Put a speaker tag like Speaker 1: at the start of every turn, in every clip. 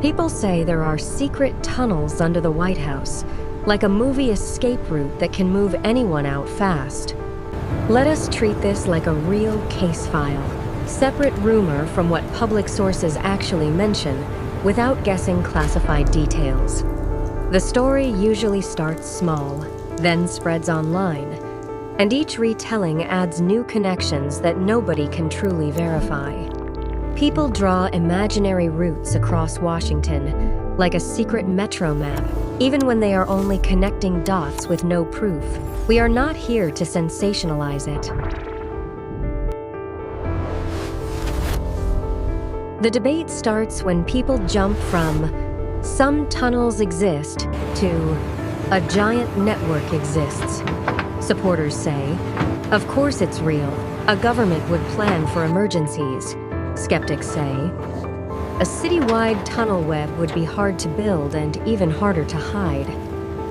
Speaker 1: People say there are secret tunnels under the White House, like a movie escape route that can move anyone out fast. Let us treat this like a real case file, separate rumor from what public sources actually mention, without guessing classified details. The story usually starts small, then spreads online, and each retelling adds new connections that nobody can truly verify. People draw imaginary routes across Washington, like a secret metro map, even when they are only connecting dots with no proof. We are not here to sensationalize it. The debate starts when people jump from "some tunnels exist" to "a giant network exists." Supporters say, "Of course it's real. A government would plan for emergencies." Skeptics say, "A citywide tunnel web would be hard to build and even harder to hide."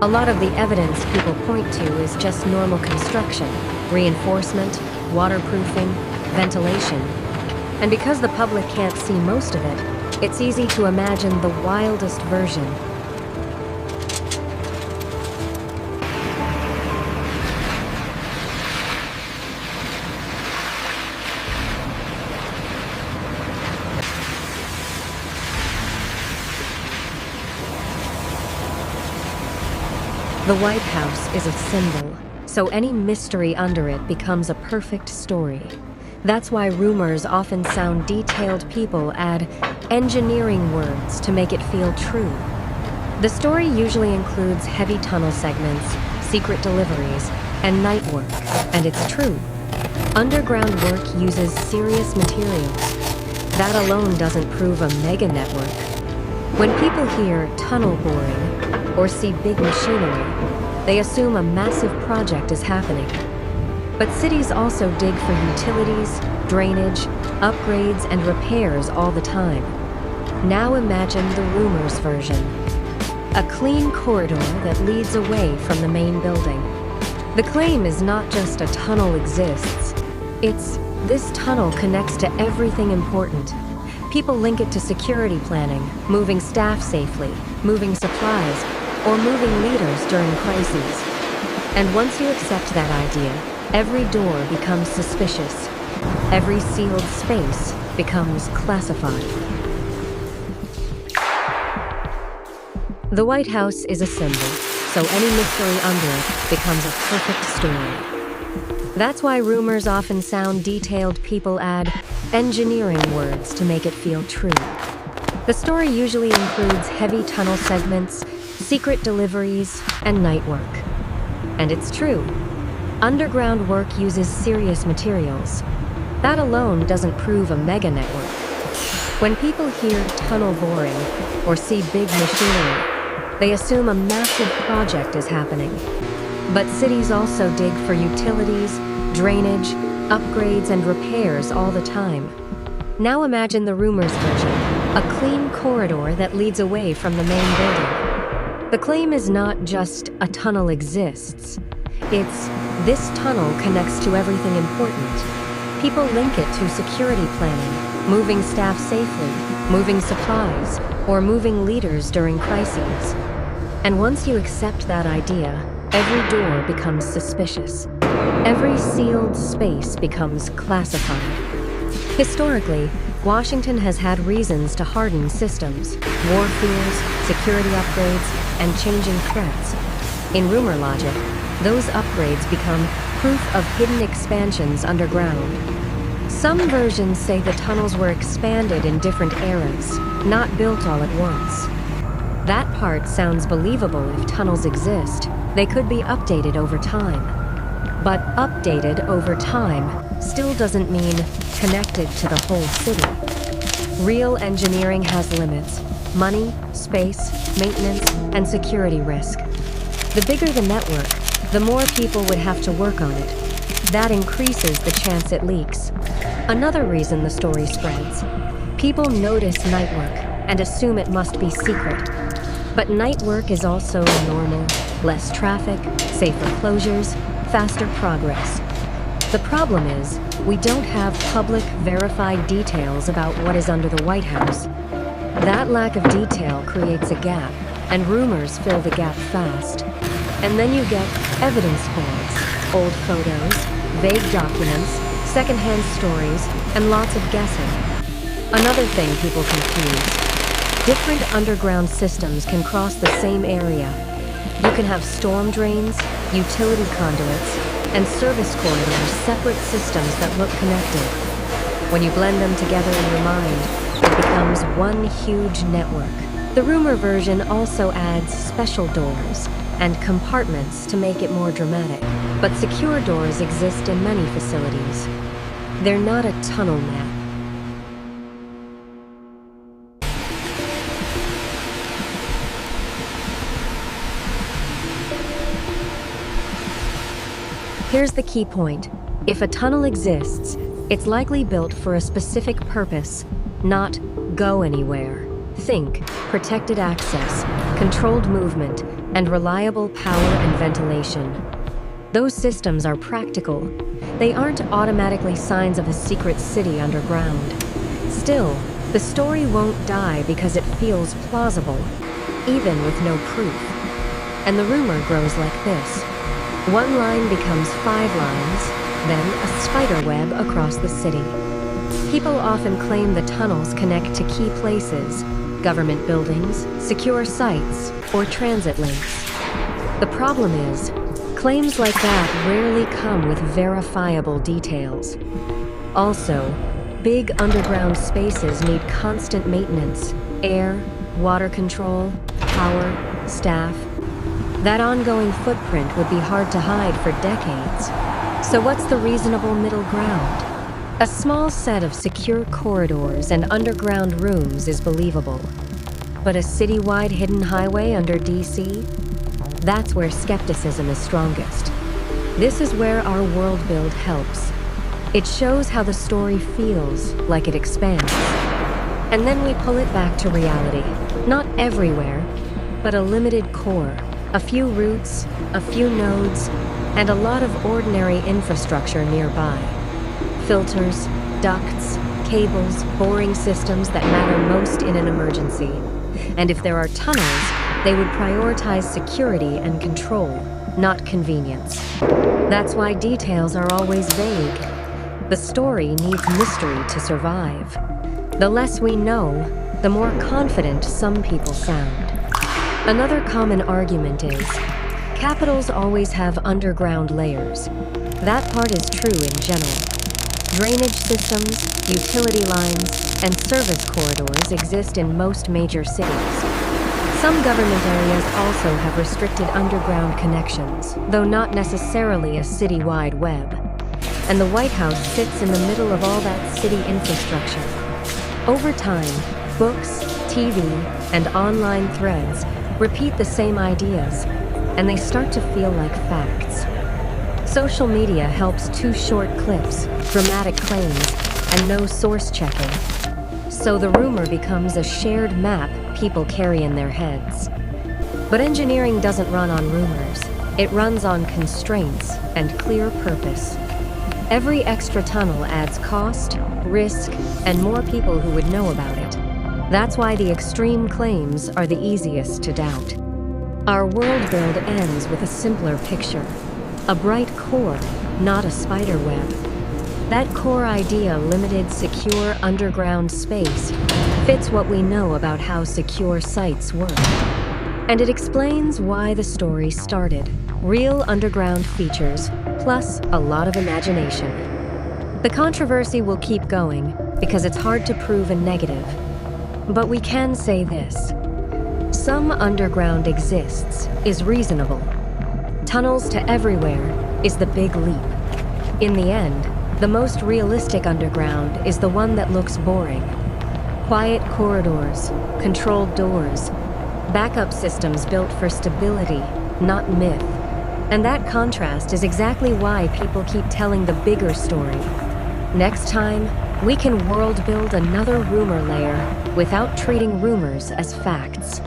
Speaker 1: A lot of the evidence people point to is just normal construction, reinforcement, waterproofing, ventilation. And because the public can't see most of it, it's easy to imagine the wildest version. The White House is a symbol, so any mystery under it becomes a perfect story. That's why rumors often sound detailed. People add engineering words to make it feel true. The story usually includes heavy tunnel segments, secret deliveries, and night work, and it's true. Underground work uses serious materials. That alone doesn't prove a mega network. When people hear tunnel boring or see big machinery, they assume a massive project is happening. But cities also dig for utilities, drainage, upgrades, and repairs all the time. Now imagine the rumors version. A clean corridor that leads away from the main building. The claim is not just a tunnel exists. It's this tunnel connects to everything important. People link it to security planning, moving staff safely, moving supplies, or moving leaders during crises. And once you accept that idea, every door becomes suspicious. Every sealed space becomes classified. The White House is a symbol, so any mystery under it becomes a perfect story. That's why rumors often sound detailed. People add engineering words to make it feel true. The story usually includes heavy tunnel segments, secret deliveries, and night work. And it's true. Underground work uses serious materials. That alone doesn't prove a mega network. When people hear tunnel boring or see big machinery, they assume a massive project is happening. But cities also dig for utilities, drainage, upgrades, and repairs all the time. Now imagine the rumors version, a clean corridor that leads away from the main building. The claim is not just a tunnel exists. It's this tunnel connects to everything important. People link it to security planning, moving staff safely, moving supplies, or moving leaders during crises. And once you accept that idea, every door becomes suspicious. Every sealed space becomes classified. Historically, Washington has had reasons to harden systems, war fears, security upgrades, and changing threats. In rumor logic, those upgrades become proof of hidden expansions underground. Some versions say the tunnels were expanded in different eras, not built all at once. That part sounds believable. If tunnels exist, they could be updated over time. But updated over time still doesn't mean connected to the whole city. Real engineering has limits: money, space, maintenance, and security risk. The bigger the network, the more people would have to work on it. That increases the chance it leaks. Another reason the story spreads: people notice night work and assume it must be secret. But night work is also normal: less traffic, safer closures, faster progress. The problem is, we don't have public, verified details about what is under the White House. That lack of detail creates a gap, and rumors fill the gap fast. And then you get evidence boards, old photos, vague documents, secondhand stories, and lots of guessing. Another thing people confuse: different underground systems can cross the same area. You can have storm drains, utility conduits, and service corridors, separate systems that look connected. When you blend them together in your mind, it becomes one huge network. The rumor version also adds special doors and compartments to make it more dramatic. But secure doors exist in many facilities. They're not a tunnel map. Here's the key point. If a tunnel exists, it's likely built for a specific purpose, not go anywhere. Think protected access, controlled movement, and reliable power and ventilation. Those systems are practical. They aren't automatically signs of a secret city underground. Still, the story won't die because it feels plausible, even with no proof. And the rumor grows like this. One line becomes 5 lines, then a spider web across the city. People often claim the tunnels connect to key places, government buildings, secure sites, or transit links. The problem is, claims like that rarely come with verifiable details. Also, big underground spaces need constant maintenance: air, water control, power, staff. That ongoing footprint would be hard to hide for decades. So what's the reasonable middle ground? A small set of secure corridors and underground rooms is believable. But a citywide hidden highway under DC? That's where skepticism is strongest. This is where our world build helps. It shows how the story feels like it expands. And then we pull it back to reality. Not everywhere, but a limited core. A few routes, a few nodes, and a lot of ordinary infrastructure nearby. Filters, ducts, cables, boring systems that matter most in an emergency. And if there are tunnels, they would prioritize security and control, not convenience. That's why details are always vague. The story needs mystery to survive. The less we know, the more confident some people sound. Another common argument is, capitals always have underground layers. That part is true in general. Drainage systems, utility lines, and service corridors exist in most major cities. Some government areas also have restricted underground connections, though not necessarily a citywide web. And the White House sits in the middle of all that city infrastructure. Over time, books, TV, and online threads repeat the same ideas, and they start to feel like facts. Social media helps too short clips, dramatic claims, and no source checking. So the rumor becomes a shared map people carry in their heads. But engineering doesn't run on rumors. It runs on constraints and clear purpose. Every extra tunnel adds cost, risk, and more people who would know about it. That's why the extreme claims are the easiest to doubt. Our world build ends with a simpler picture. A bright core, not a spider web. That core idea, limited, secure underground space, fits what we know about how secure sites work. And it explains why the story started. Real underground features, plus a lot of imagination. The controversy will keep going because it's hard to prove a negative. But we can say this. Some underground exists is reasonable. Tunnels to everywhere is the big leap. In the end, the most realistic underground is the one that looks boring. Quiet corridors, controlled doors, backup systems built for stability, not myth. And that contrast is exactly why people keep telling the bigger story. Next time, we can world build another rumor layer without treating rumors as facts.